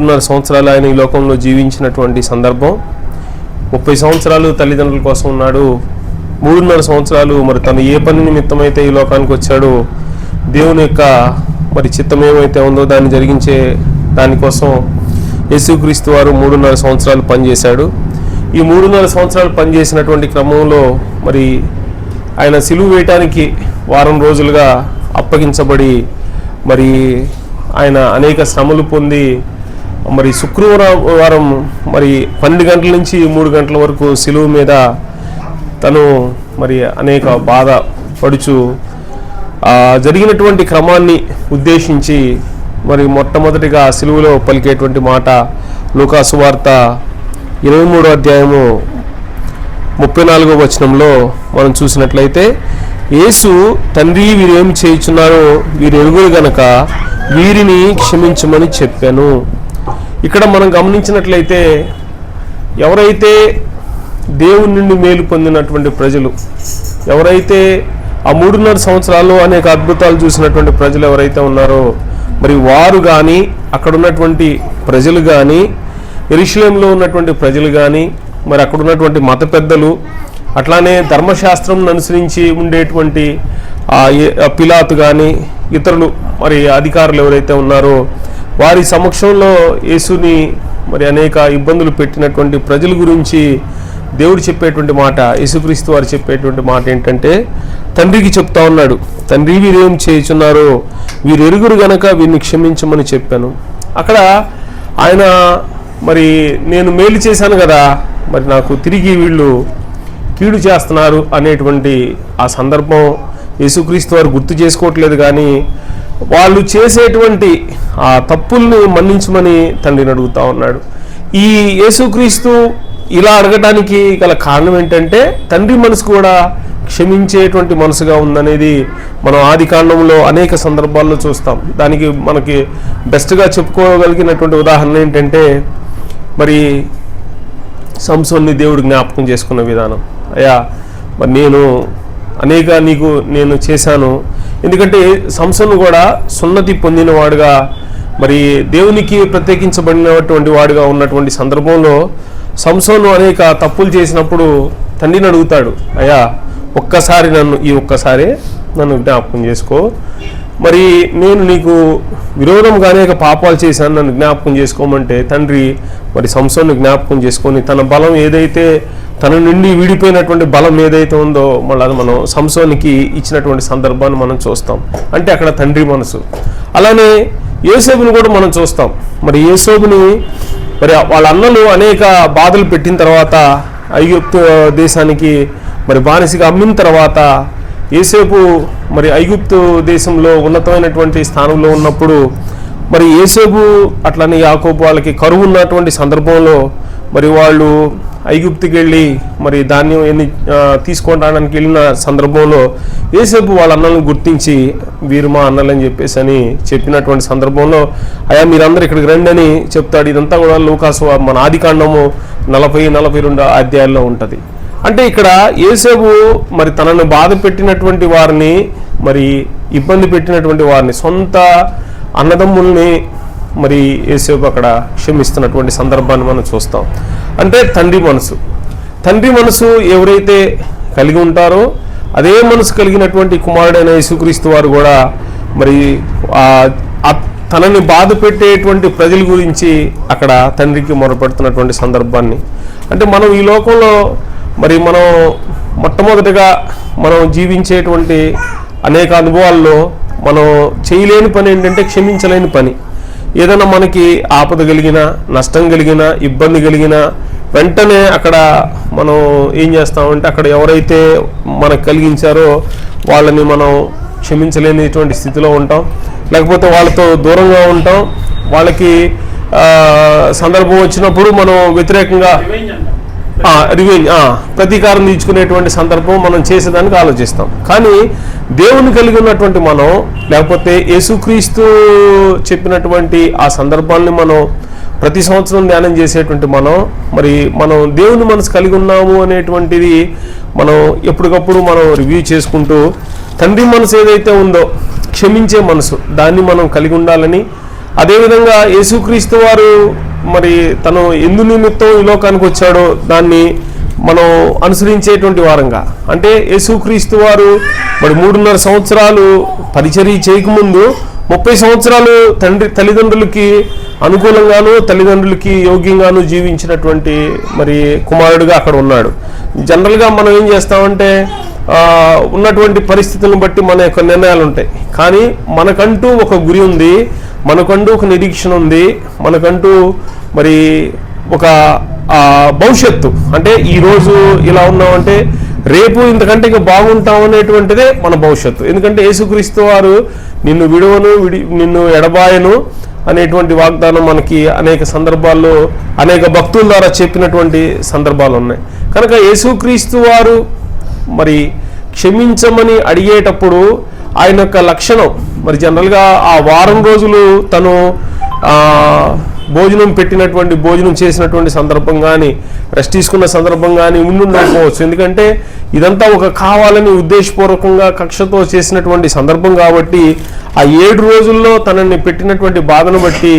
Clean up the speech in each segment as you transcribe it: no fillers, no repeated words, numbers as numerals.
3.5 సంవత్సరాలు ఆయన ఈ లోకంలో జీవించినటువంటి సందర్భం. 30 సంవత్సరాలు తల్లిదండ్రుల కోసం ఉన్నాడు. 3.5 సంవత్సరాలు మరి తను ఏ పని నిమిత్తమైతే ఈ లోకానికి వచ్చాడో దేవుని యొక్క మరి చిత్తం ఏమైతే ఉందో దాన్ని జరిగించే దానికోసం యేసుక్రీస్తు వారు 3.5 సంవత్సరాలు పనిచేశాడు. ఈ 3.5 సంవత్సరాలు పనిచేసినటువంటి క్రమంలో మరి ఆయన సిలువ వేయటానికి వారం రోజులుగా అప్పగించబడి మరి ఆయన అనేక శ్రమలు పొంది మరి శుక్రవారం మరి 12 గంటల నుంచి 3 గంటల వరకు సిలువ మీద తను మరి అనేక బాధ పడుచు జరిగినటువంటి క్రమాన్ని ఉద్దేశించి మరి మొట్టమొదటిగా సిలువలో పలికేటువంటి మాట లూకా సువార్త 23వ అధ్యాయము 34వ వచనంలో మనం చూసినట్లయితే, యేసు తండ్రి వీరేమి చేయుచున్నారో వీరు ఎరుగురు గనక వీరిని క్షమించమని చెప్పాను. ఇక్కడ మనం గమనించినట్లయితే ఎవరైతే దేవుని నుండి మేలు పొందినటువంటి ప్రజలు, ఎవరైతే ఆ 3.5 సంవత్సరాల్లో అనేక అద్భుతాలు చూసినటువంటి ప్రజలు ఎవరైతే ఉన్నారో మరి వారు కానీ, అక్కడ ఉన్నటువంటి ప్రజలు కానీ, యెరూషలేములో ఉన్నటువంటి ప్రజలు కానీ, మరి అక్కడ ఉన్నటువంటి మత పెద్దలు, అట్లానే ధర్మశాస్త్రం అనుసరించి ఉండేటువంటి పిలాతు కానీ ఇతరులు మరి అధికారులు ఎవరైతే ఉన్నారో వారి సమక్షంలో యేసుని మరి అనేక ఇబ్బందులు పెట్టినటువంటి ప్రజల గురించి దేవుడు చెప్పేటువంటి మాట, యేసుక్రీస్తు వారు చెప్పేటువంటి మాట ఏంటంటే, తండ్రికి చెప్తా ఉన్నాడు, తండ్రి వీరేం చేయుచున్నారో వీరు ఎరుగురు గనక వీరిని క్షమించమని చెప్పాను. అక్కడ ఆయన మరి నేను మేలు చేశాను కదా, మరి నాకు తిరిగి వీళ్ళు కీడు చేస్తున్నారు అనేటువంటి ఆ సందర్భం యేసుక్రీస్తు వారు గుర్తు చేసుకోవట్లేదు. కానీ వాళ్ళు చేసేటువంటి ఆ తప్పుల్ని మన్నించమని తండ్రిని అడుగుతా ఉన్నాడు. ఈ యేసుక్రీస్తు ఇలా అడగడానికి గల కారణం ఏంటంటే తండ్రి మనసు కూడా క్షమించేటువంటి మనసుగా ఉందనేది మనం ఆది కాండంలో అనేక సందర్భాల్లో చూస్తాం. దానికి మనకి బెస్ట్గా చెప్పుకోగలిగినటువంటి ఉదాహరణ ఏంటంటే మరి సంసోన్ని దేవుడు జ్ఞాపకం చేసుకున్న విధానం. అయ్యా మరి నేను చేశాను. ఎందుకంటే సంసోను కూడా సున్నతి పొందినవాడుగా మరి దేవునికి ప్రత్యేకించబడినటువంటి వాడుగా ఉన్నటువంటి సందర్భంలో సంసోను అనేక తప్పులు చేసినప్పుడు తండ్రిని అడుగుతాడు, అయ్యా ఒక్కసారి నన్ను జ్ఞాపకం చేసుకో, మరి నేను నీకు విరోధంగా అనేక పాపాలు చేశాను, నన్ను జ్ఞాపకం చేసుకోమంటే తండ్రి మరి సంసోన్ని జ్ఞాపకం చేసుకొని తన బలం ఏదైతే, తన నుండి విడిపోయినటువంటి బలం ఏదైతే ఉందో మళ్ళీ అది మనం సంసోనికి ఇచ్చినటువంటి సందర్భాన్ని మనం చూస్తాం. అంటే అక్కడ తండ్రి మనసు. అలానే యోసేపుని కూడా మనం చూస్తాం. మరి యోసేపుని మరి వాళ్ళ అన్నలు అనేక బాధలు పెట్టిన తర్వాత ఐగుప్తు దేశానికి మరి బానిసగా అమ్మిన తర్వాత యోసేపు మరి ఐగుప్తు దేశంలో ఉన్నతమైనటువంటి స్థానంలో ఉన్నప్పుడు మరి యోసేపు అట్లనే యాకోబు వాళ్ళకి కరువు ఉన్నటువంటి సందర్భంలో మరి వాళ్ళు ఐగుప్తుకి వెళ్ళి మరి ధాన్యం తీసుకోవడానికి వెళ్ళిన సందర్భంలో యోసేపు వాళ్ళ అన్నలను గుర్తించి వీరు మా అన్నలని చెప్పేసి చెప్పినటువంటి సందర్భంలో అయ్యా మీరందరూ ఇక్కడికి రండి అని చెప్తాడు. ఇదంతా కూడా లూకాసు మన ఆది కాండము 40-42 అధ్యాయాల్లో ఉంటుంది. అంటే ఇక్కడ యోసేపు మరి తనను బాధ పెట్టినటువంటి వారిని, మరి ఇబ్బంది పెట్టినటువంటి వారిని, సొంత అన్నదమ్ముల్ని మరి యోసేపు అక్కడ క్షమిస్తున్నటువంటి సందర్భాన్ని మనం చూస్తాం. అంటే తండ్రి మనసు ఎవరైతే కలిగి ఉంటారో అదే మనసు కలిగినటువంటి కుమారుడైన యేసుక్రీస్తు వారు కూడా మరి తనని బాధ పెట్టేటువంటి ప్రజల గురించి అక్కడ తండ్రికి మొరపెడుతున్నటువంటి సందర్భాన్ని, అంటే మనం ఈ లోకంలో మరి మనం మొట్టమొదటిగా మనం జీవించేటువంటి అనేక అనుభవాల్లో మనం చేయలేని పని ఏంటంటే క్షమించలేని పని. ఏదైనా మనకి ఆపద కలిగినా, నష్టం కలిగినా, ఇబ్బంది కలిగినా వెంటనే అక్కడ మనం ఏం చేస్తామంటే అక్కడ ఎవరైతే మనకు కలిగించారో వాళ్ళని మనం క్షమించలేనిటువంటి స్థితిలో ఉంటాం, లేకపోతే వాళ్ళతో దూరంగా ఉంటాం. వాళ్ళకి సందర్భం వచ్చినప్పుడు మనం వ్యతిరేకంగా ప్రతీకారం తీర్చుకునేటువంటి సందర్భం మనం చేసేదానికి ఆలోచిస్తాం. కానీ దేవుని కలిగి ఉన్నటువంటి మనం, లేకపోతే యేసుక్రీస్తు చెప్పినటువంటి ఆ సందర్భాన్ని మనం ప్రతి సంవత్సరం ధ్యానం చేసేటువంటి మనం దేవుని మనసు కలిగి ఉన్నాము అనేటువంటిది మనం ఎప్పటికప్పుడు మనం రివ్యూ చేసుకుంటూ తండ్రి మనసు ఏదైతే ఉందో క్షమించే మనసు దాన్ని మనం కలిగి ఉండాలని, అదేవిధంగా యేసుక్రీస్తు వారు మరి తను ఎందు నిమిత్తం ఈ లోకానికి వచ్చాడో దాన్ని మనం అనుసరించేటువంటి వారంగా, అంటే యేసుక్రీస్తు వారు మరి 3.5 సంవత్సరాలు పరిచర్య చేయకముందు 30 సంవత్సరాలు తల్లిదండ్రులకి అనుకూలంగాను తల్లిదండ్రులకి యోగ్యంగాను జీవించినటువంటి మరి కుమారుడిగా అక్కడ ఉన్నాడు. జనరల్గా మనం ఏం చేస్తామంటే ఉన్నటువంటి పరిస్థితులను బట్టి మన యొక్క నిర్ణయాలు ఉంటాయి. కానీ మనకంటూ ఒక గురి ఉంది, మనకంటూ ఒక నిరీక్షణ ఉంది, మనకంటూ మరి ఒక భవిష్యత్తు, అంటే ఈరోజు ఇలా ఉన్నామంటే రేపు ఇంతకంటే ఇక బాగుంటాం అనేటువంటిదే మన భవిష్యత్తు. ఎందుకంటే యేసుక్రీస్తు వారు నిన్ను విడువను నిన్ను ఎడబాయను అనేటువంటి వాగ్దానం మనకి అనేక సందర్భాల్లో అనేక భక్తుల ద్వారా చెప్పినటువంటి సందర్భాలు ఉన్నాయి. కనుక యేసుక్రీస్తు వారు మరి క్షమించమని అడిగేటప్పుడు ఆయన యొక్క లక్షణం మరి జనరల్గా ఆ వారం రోజులు తను భోజనం చేసినటువంటి సందర్భం కానీ రెస్ట్ తీసుకున్న సందర్భం కానీ ఉండుండకపోవచ్చు. ఎందుకంటే ఇదంతా ఒక కావాలని ఉద్దేశపూర్వకంగా కక్షతో చేసినటువంటి సందర్భం కాబట్టి ఆ 7 రోజుల్లో తనని పెట్టినటువంటి బాధను బట్టి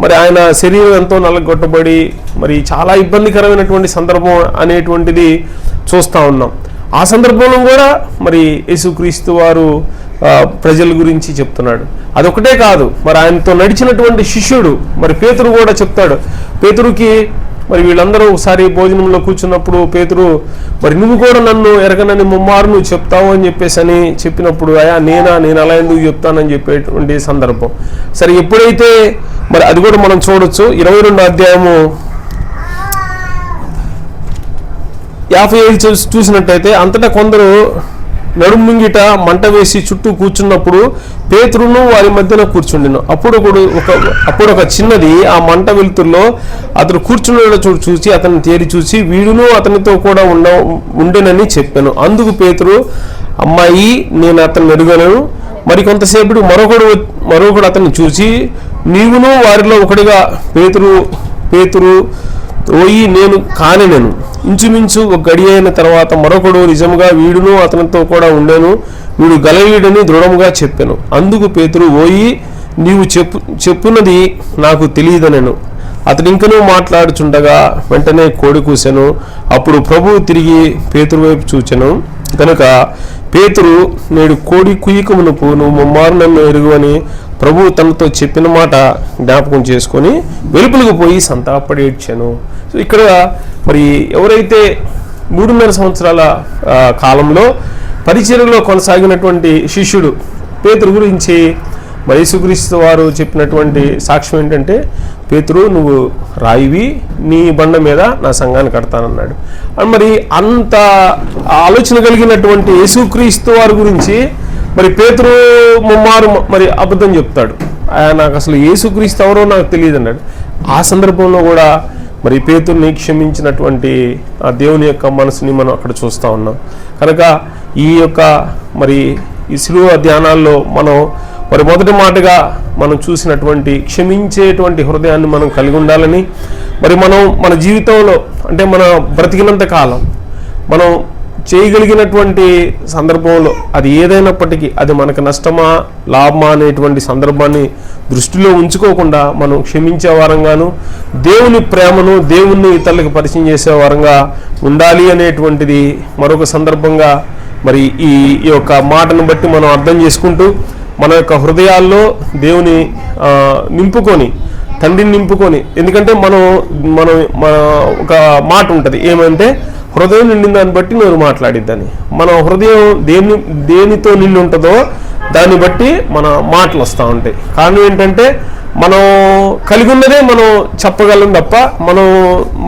మరి ఆయన శరీరం ఎంతో నల్లగొట్టబడి మరి చాలా ఇబ్బందికరమైనటువంటి సందర్భం అనేటువంటిది చూస్తూ ఉన్నాం. ఆ సందర్భంలో కూడా మరి యేసుక్రీస్తు వారు ప్రజల గురించి చెప్తున్నాడు. అదొకటే కాదు, మరి ఆయనతో నడిచినటువంటి శిష్యుడు మరి పేతురు కూడా చెప్తాడు. పేతురుకి మరి వీళ్ళందరూ ఒకసారి భోజనంలో కూర్చున్నప్పుడు పేతురు మరి నువ్వు కూడా నన్ను ఎరగనని ముమ్మారు నువ్వు చెప్తావు అని చెప్పినప్పుడు నేను అలా ఎందుకు చెప్తానని చెప్పేటువంటి సందర్భం. సరే, ఎప్పుడైతే మరి అది కూడా మనం చూడొచ్చు 22 అధ్యాయము 55 చూసినట్టయితే, అంతటా కొందరు నడుము ముంగిట మంట వేసి చుట్టూ కూర్చున్నప్పుడు పేతురును వారి మధ్యన కూర్చుండెను. అప్పుడు ఒక చిన్నది ఆ మంట వెలుతుల్లో అతను కూర్చున్న చోటు చూసి అతన్ని తేరి చూసి వీడును అతనితో కూడా ఉండేనని చెప్పాను. అందుకు పేతురు, అమ్మాయి, నేను అతన్ని ఎరుగలను. మరి కొంతసేపు మరొకడు అతన్ని చూసి, నీవును వారిలో ఒకటిగా పేతురు ఓయి నేను కానినెను. ఇంచుమించు ఒక గడి అయిన తర్వాత మరొకడు, నిజముగా వీడును అతనితో కూడా ఉండేను, వీడు గలవీడని దృఢముగా చెప్పాను. అందుకు పేతురు, ఓయి నీవు చెప్పున్నది నాకు తెలియదనెను. అతడు ఇంకనూ మాట్లాడుచుండగా వెంటనే కోడి కూసెను. అప్పుడు ప్రభువు తిరిగి పేతురు వైపు చూచెను. కనుక పేతురు, నేడు కోడి కుయ్యకమునుపు నువ్వు ముమ్మారు నన్ను ఎరుగవని ప్రభువు తనతో చెప్పిన మాట జ్ఞాపకం చేసుకొని వెలుపలకు పోయి సంతాపడి ఏడ్చాను. సో ఇక్కడ మరి ఎవరైతే 3.5 సంవత్సరాల కాలంలో పరిచర్యలో కొనసాగినటువంటి శిష్యుడు పేతురు గురించి మరి యేసుక్రీస్తు వారు చెప్పినటువంటి సాక్ష్యం ఏంటంటే, పేతురు నువ్వు రాయివి, నీ బండ మీద నా సంఘాన్ని కడతానన్నాడు. మరి అంత ఆలోచన కలిగినటువంటి యేసుక్రీస్తు వారి గురించి మరి పేతురు ముమ్మారు మరి అబద్ధం చెప్తాడు. నాకు అసలు యేసుక్రీస్తు ఎవరో నాకు తెలియదు అన్నాడు. ఆ సందర్భంలో కూడా మరి పేతురుని క్షమించినటువంటి ఆ దేవుని యొక్క మనసుని మనం అక్కడ చూస్తూ ఉన్నాం. కనుక ఈ యొక్క మరి ఈ శిలువ ధ్యానాల్లో మనం మరి మొదటి మాటగా మనం చూసినటువంటి క్షమించేటువంటి హృదయాన్ని మనం కలిగి ఉండాలని, మరి మనం మన జీవితంలో అంటే మన బ్రతికినంత కాలం మనం చేయగలిగినటువంటి సందర్భంలో అది ఏదైనప్పటికీ అది మనకు నష్టమా లాభమా అనేటువంటి సందర్భాన్ని దృష్టిలో ఉంచుకోకుండా మనం క్షమించే వారంగాను దేవుని ప్రేమను దేవుణ్ణి ఇతరులకు పరిచయం చేసే వారంగా ఉండాలి అనేటువంటిది మరొక సందర్భంగా మరి ఈ యొక్క మాటను బట్టి మనం అర్థం చేసుకుంటూ మన యొక్క హృదయాల్లో దేవుని నింపుకొని తండ్రిని నింపుకొని, ఎందుకంటే మన ఒక మాట ఉంటుంది ఏమంటే హృదయం నిండిన దాన్ని బట్టి నేను మాట్లాడిద్దని. మన హృదయం దేనితో నిండి ఉంటుందో దాన్ని బట్టి మన మాటలు వస్తూ ఉంటాయి. కారణం ఏంటంటే మనం కలిగి ఉన్నదే మనం చెప్పగలం తప్ప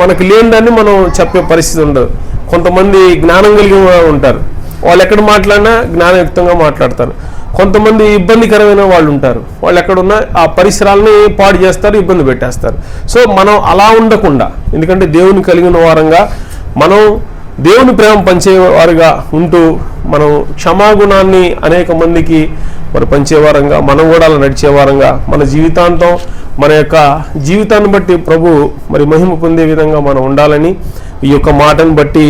మనకి లేని దాన్ని మనం చెప్పే పరిస్థితి ఉండదు. కొంతమంది జ్ఞానం కలిగి ఉంటారు, వాళ్ళు ఎక్కడ మాట్లాడినా జ్ఞానయుక్తంగా మాట్లాడతారు. కొంతమంది ఇబ్బందికరమైన వాళ్ళు ఉంటారు, వాళ్ళు ఎక్కడున్నా ఆ పరిసరాలని పాడు చేస్తారు, ఇబ్బంది పెట్టేస్తారు. సో మనం అలా ఉండకుండా, ఎందుకంటే దేవుని కలిగిన వారంగా మనం దేవుని ప్రేమ పంచేవారుగా ఉంటూ మనం క్షమాగుణాన్ని అనేక మందికి మరి పంచేవారంగా మనం కూడా అలా నడిచేవారంగా మన జీవితాంతం మన యొక్క జీవితాన్ని బట్టి ప్రభు మరి మహిమ పొందే విధంగా మనం ఉండాలని ఈ యొక్క మాటను బట్టి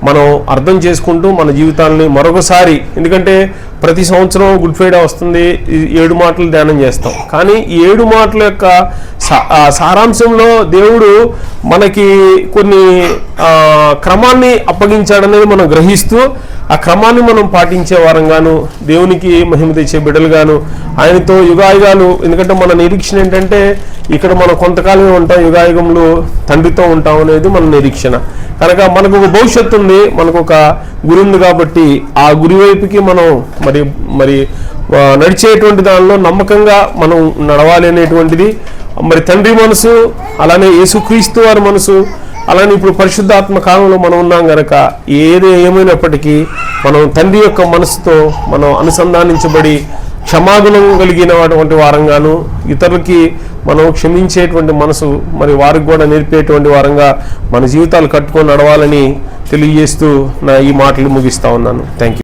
మనం అర్థం చేసుకుంటూ మన జీవితాలని మరొకసారి, ఎందుకంటే ప్రతి సంవత్సరం గుడ్ ఫ్రైడే వస్తుంది, 7 మాటలు ధ్యానం చేస్తాం. కానీ ఈ 7 మాటల యొక్క సారాంశంలో దేవుడు మనకి కొన్ని క్రమాన్ని అప్పగించాడనేది మనం గ్రహిస్తూ ఆ క్రమాన్ని మనం పాటించే వారంగాను, దేవునికి మహిమ తెచ్చే బిడ్డలుగాను, ఆయనతో యుగాయుగాలు. ఎందుకంటే మన నిరీక్షణ ఏంటంటే ఇక్కడ మనం కొంతకాలమే ఉంటాం, యుగాయుగంలో తండ్రితో ఉంటాం అనేది మన నిరీక్షణ. కనుక మనకు ఒక భవిష్యత్తు ఉంది, మనకు ఒక గురి ఉంది. కాబట్టి ఆ గురి వైపుకి మనం మరి నడిచేటువంటి దానిలో నమ్మకంగా మనం నడవాలి అనేటువంటిది మరి తండ్రి మనసు, అలానే యేసుక్రీస్తు వారి మనసు, అలానే ఇప్పుడు పరిశుద్ధాత్మ కాలంలో మనం ఉన్నాం కనుక ఏమైనప్పటికీ మనం తండ్రి యొక్క మనసుతో మనం అనుసంధానించబడి క్షమాగుణం కలిగినటువంటి వారంగాను, ఇతరులకి మనం క్షమించేటువంటి మనసు మరి వారికి కూడా నేర్పేటువంటి వారంగా మన జీవితాలు కట్టుకొని నడవాలని తెలియజేస్తూ నా ఈ మాటలు ముగిస్తా ఉన్నాను. Thank you.